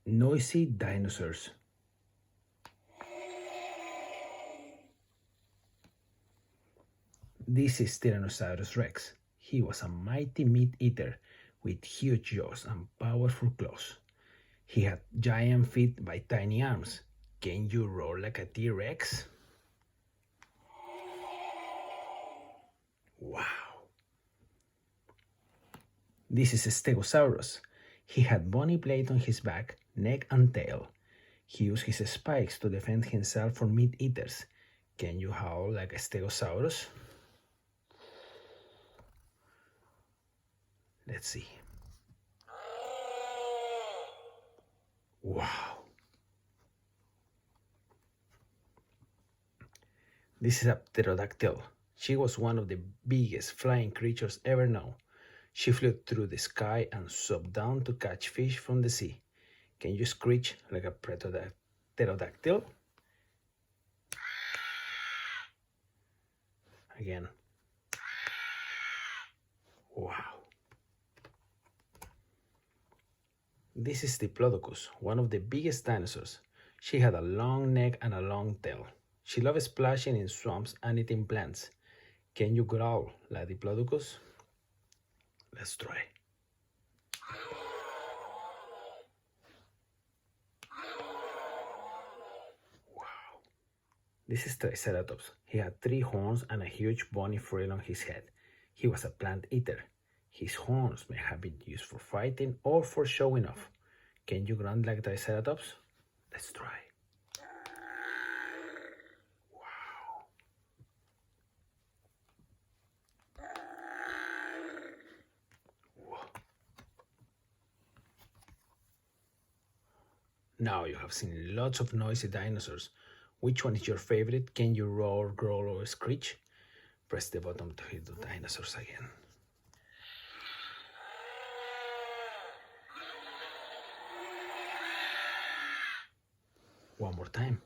Noisy dinosaurs. This is Tyrannosaurus rex. He was a mighty meat eater with huge jaws and powerful claws. He had giant feet by tiny arms. Can you roar like a T-Rex? Wow! This is Stegosaurus. He had bony plates on his back, neck, and tail. He used his spikes to defend himself from meat eaters. Can you howl like a Stegosaurus? Let's see. Wow! This is a pterodactyl. She was one of the biggest flying creatures ever known. She flew through the sky and swooped down to catch fish from the sea. Can you screech like a pterodactyl? Again. Wow. This is Diplodocus, one of the biggest dinosaurs. She had a long neck and a long tail. She loved splashing in swamps and eating plants. Can you growl like Diplodocus? Let's try. Wow. This is Triceratops. He had 3 horns and a huge bony frill on his head. He was a plant eater. His horns may have been used for fighting or for showing off. Can you grunt like Triceratops? Let's try. Wow. Whoa. Now you have seen lots of noisy dinosaurs. Which one is your favorite? Can you roar, growl, or screech? Press the button to hear the dinosaurs again. One more time.